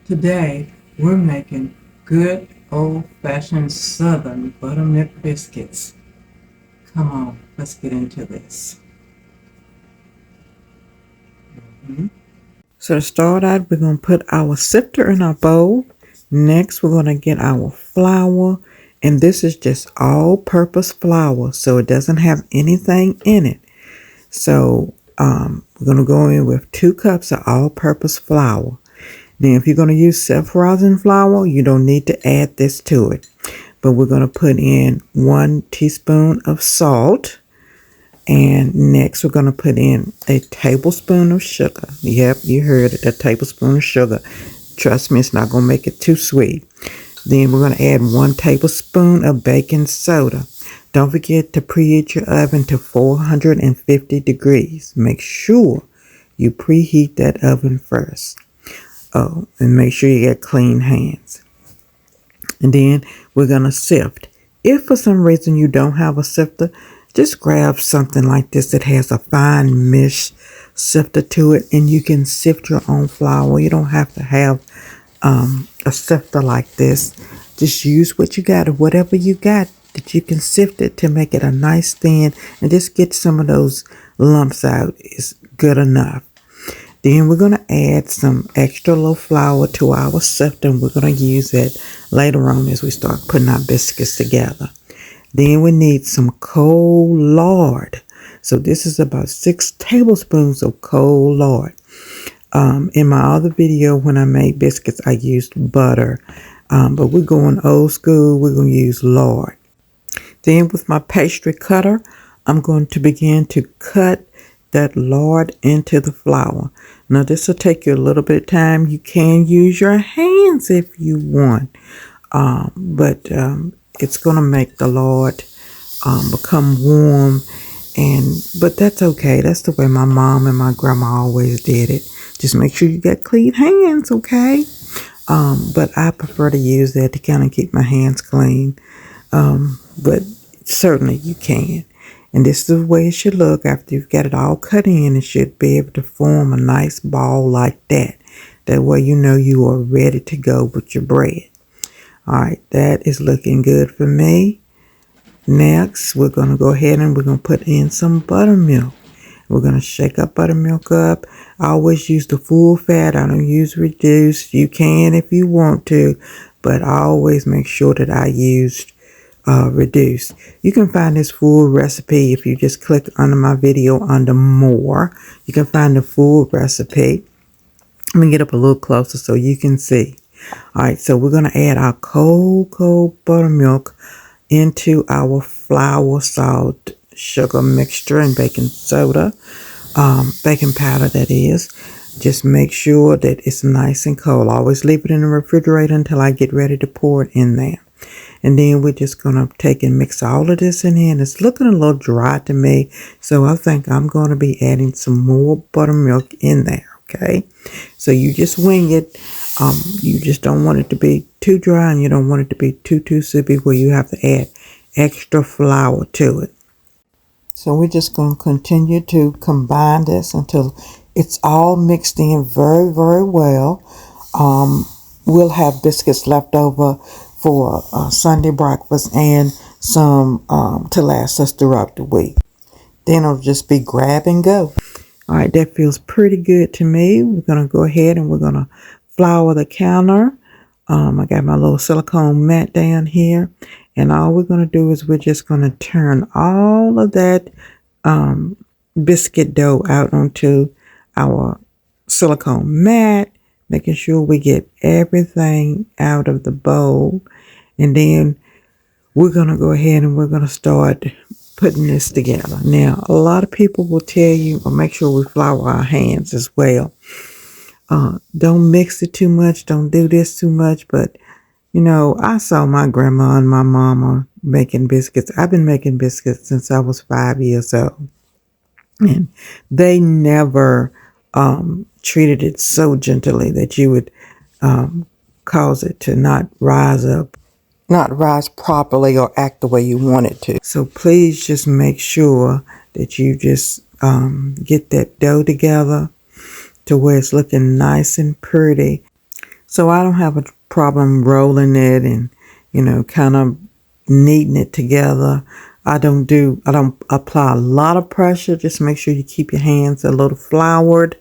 Today, we're making good old-fashioned Southern buttermilk biscuits. Come on, let's get into this. So to start out, we're going to put our sifter in our bowl. Next, we're going to get our flour. And this is just all-purpose flour, so it doesn't have anything in it. So we're going to go in with 2 cups of all-purpose flour. Now, if you're going to use self-rising flour, you don't need to add this to it. But we're going to put in 1 teaspoon of salt. And next, we're going to put in a tablespoon of sugar. Yep, you heard it, a tablespoon of sugar. Trust me, it's not going to make it too sweet. Then we're going to add 1 tablespoon of baking soda. Don't forget to preheat your oven to 450 degrees. Make sure you preheat that oven first. Oh, and make sure you get clean hands. And then we're going to sift. If for some reason you don't have a sifter, just grab something like this that has a fine mesh sifter to it, and you can sift your own flour. You don't have to have a sifter like this. Just use what you got or whatever you got that you can sift it to make it a nice thin, and just get some of those lumps out is good enough. Then we're going to add some extra low flour to our sifter, and we're going to use it later on as we start putting our biscuits together. Then we need some cold lard. So this is about 6 tablespoons of cold lard. In my other video when I made biscuits, I used butter. But we're going old school. We're going to use lard. Then with my pastry cutter, I'm going to begin to cut that lard into the flour. Now this will take you a little bit of time. You can use your hands if you want. But it's going to make the lard become warm. But that's okay. That's the way my mom and my grandma always did it. Just make sure you got clean hands, okay? But I prefer to use that to kind of keep my hands clean. But certainly you can. And this is the way it should look after you've got it all cut in. It should be able to form a nice ball like that. That way you know you are ready to go with your bread. All right, that is looking good for me. Next, we're going to go ahead and we're going to put in some buttermilk. We're going to shake up buttermilk up. I always use the full fat. I don't use reduced. You can if you want to, but I always make sure that I used reduced. You can find this full recipe if you just click under my video under more. You can find the full recipe. Let me get up a little closer so you can see. All right, so we're going to add our cold buttermilk into our flour, salt, sugar mixture, and baking soda, baking powder that is. Just make sure that it's nice and cold. Always leave it in the refrigerator until I get ready to pour it in there. And then we're just going to take and mix all of this in here. And it's looking a little dry to me, so I think I'm going to be adding some more buttermilk in there, okay? So you just wing it. You just don't want it to be too dry, and you don't want it to be too soupy where you have to add extra flour to it. So we're just going to continue to combine this until it's all mixed in very well. We'll have biscuits left over for Sunday breakfast and some to last us throughout the week. Then it'll just be grab and go. All right, that feels pretty good to me. We're going to go ahead and we're going to flour the counter. I got my little silicone mat down here. And all we're going to do is we're just going to turn all of that biscuit dough out onto our silicone mat, making sure we get everything out of the bowl. And then we're going to go ahead and we're going to start putting this together. Now, a lot of people will tell you, or make sure we flour our hands as well. Don't mix it too much. Don't do this too much. But, you know, I saw my grandma and my mama making biscuits. I've been making biscuits since I was 5 years old. And they never treated it so gently that you would cause it to not rise properly or act the way you want it to. So please just make sure that you just get that dough together to where it's looking nice and pretty. So I don't have a problem rolling it and, kind of kneading it together. I don't apply a lot of pressure. Just make sure you keep your hands a little floured.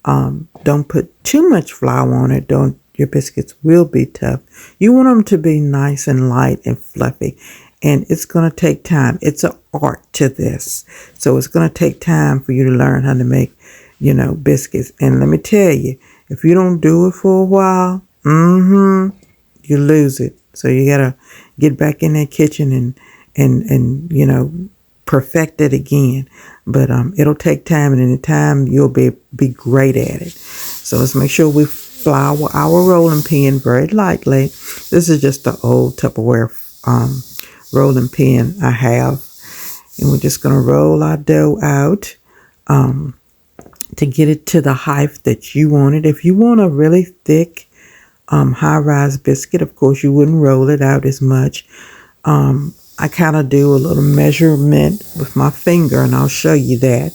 Don't put too much flour on it. Your biscuits will be tough. You want them to be nice and light and fluffy. And it's going to take time. It's an art to this. So it's going to take time for you to learn how to make, biscuits. And let me tell you, if you don't do it for a while, you lose it. So you got to get back in that kitchen and perfect it again. But it'll take time, and in time you'll be great at it. So let's make sure we flour our rolling pin very lightly. This is just the old Tupperware rolling pin I have, and we're just going to roll our dough out to get it to the height that you want it. If you want a really thick high-rise biscuit, of course you wouldn't roll it out as much. I kind of do a little measurement with my finger, and I'll show you that.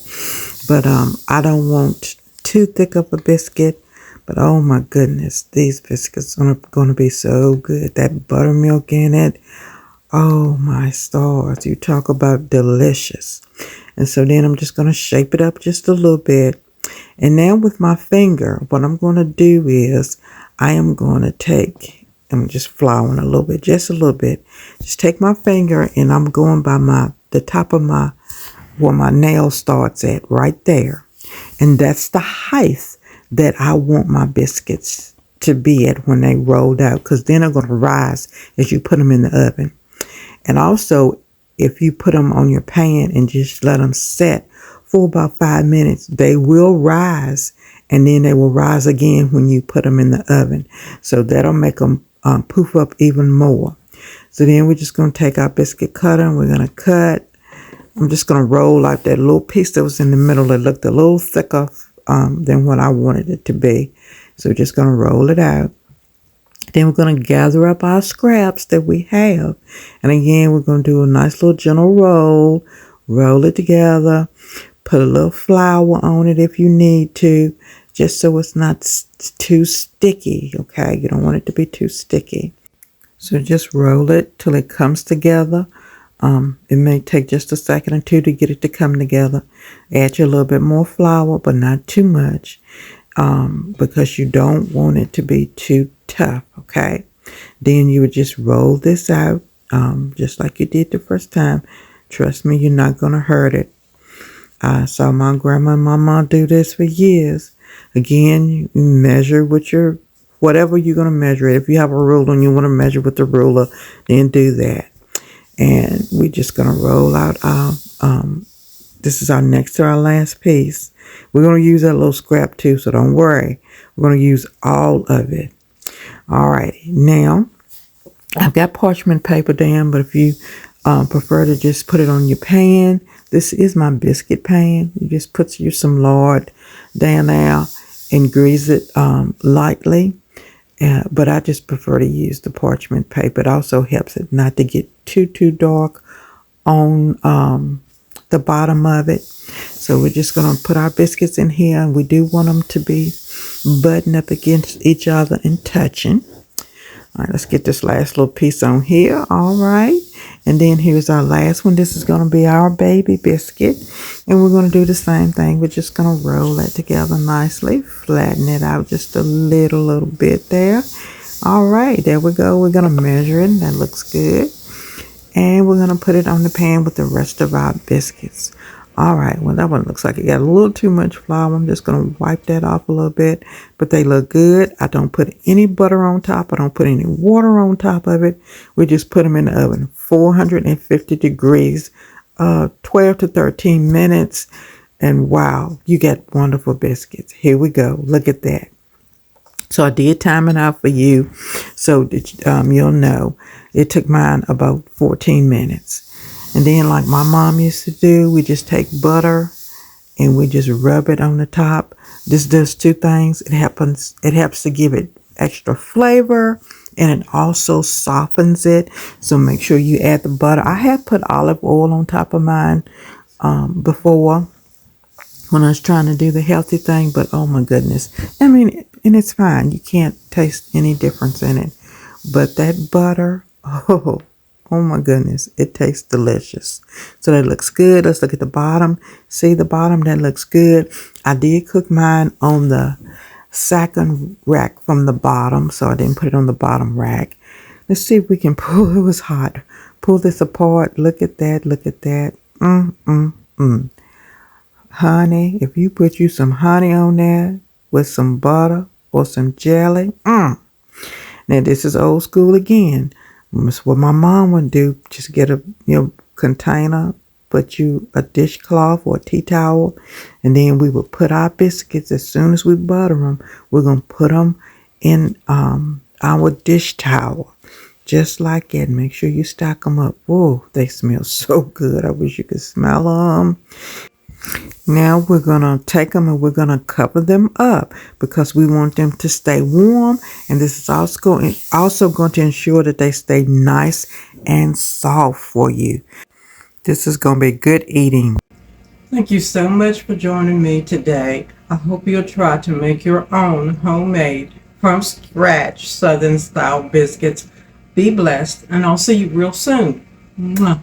But I don't want too thick of a biscuit. But oh my goodness, these biscuits are going to be so good. That buttermilk in it, oh my stars. You talk about delicious. And so then I'm just going to shape it up just a little bit. And now with my finger, what I'm going to do is I am going to take, I'm just flouring a little bit, just a little bit. Just take my finger and I'm going by the top of where my nail starts at, right there. And that's the height that I want my biscuits to be at when they rolled out, because then they're going to rise as you put them in the oven. And also, if you put them on your pan and just let them set for about 5 minutes, they will rise, and then they will rise again when you put them in the oven. So that'll make them poof up even more. So then we're just going to take our biscuit cutter and we're going to cut. I'm just going to roll out that little piece that was in the middle that looked a little thicker than what I wanted it to be. So we're just going to roll it out. Then we're going to gather up our scraps that we have. And again, we're going to do a nice little gentle roll it together, put a little flour on it if you need to, just so it's not too sticky, okay? You don't want it to be too sticky. So just roll it till it comes together. It may take just a second or two to get it to come together. Add you a little bit more flour, but not too much, because you don't want it to be too tough, okay? Then you would just roll this out, just like you did the first time. Trust me, you're not going to hurt it. I saw my grandma and my mom do this for years. Again, you measure with whatever you're going to measure it. If you have a ruler and you want to measure with the ruler, then do that. And we're just going to roll out our, this is our next to our last piece. We're going to use that little scrap too, so don't worry. We're going to use all of it. All right, now I've got parchment paper down, but if you prefer to just put it on your pan, this is my biscuit pan. You just put some lard down there and grease it lightly. But I just prefer to use the parchment paper. It also helps it not to get too dark on the bottom of it. So we're just going to put our biscuits in here, and we do want them to be buttoned up against each other and touching. All right, let's get this last little piece on here. All right. And then here's our last one. This is going to be our baby biscuit. And we're going to do the same thing. We're just going to roll that together nicely. Flatten it out just a little bit there. All right, there we go. We're going to measure it. That looks good. And we're going to put it on the pan with the rest of our biscuits. All right, well, that one looks like it got a little too much flour. I'm just going to wipe that off a little bit. But they look good. I don't put any butter on top. I don't put any water on top of it. We just put them in the oven, 450 degrees, 12 to 13 minutes. And wow, you get wonderful biscuits. Here we go. Look at that. So I did time it out for you so that you'll know. It took mine about 14 minutes. And then like my mom used to do, we just take butter and we just rub it on the top. This does two things. It helps to give it extra flavor, and it also softens it. So make sure you add the butter. I have put olive oil on top of mine before when I was trying to do the healthy thing, but oh my goodness. I mean, and it's fine. You can't taste any difference in it. But that butter, oh my goodness, it tastes delicious. So that looks good. Let's look at the bottom. See the bottom? That looks good. I did cook mine on the second rack from the bottom, so I didn't put it on the bottom rack. Let's see if we can pull. It was hot. Pull this apart. Look at that. Look at that. Honey, if you put you some honey on there with some butter or some jelly. Now this is old school again. That's what my mom would do. Just get a container, put you a dishcloth or a tea towel, and then we would put our biscuits. As soon as we butter them, we're gonna put them in our dish towel, just like that. Make sure you stack them up. Whoa, they smell so good. I wish you could smell them. Now we're gonna take them and we're gonna cover them up because we want them to stay warm, and this is also going to ensure that they stay nice and soft for you. This is gonna be good eating. Thank you so much for joining me today. I hope you'll try to make your own homemade, from scratch, Southern style biscuits. Be blessed, and I'll see you real soon. Mwah.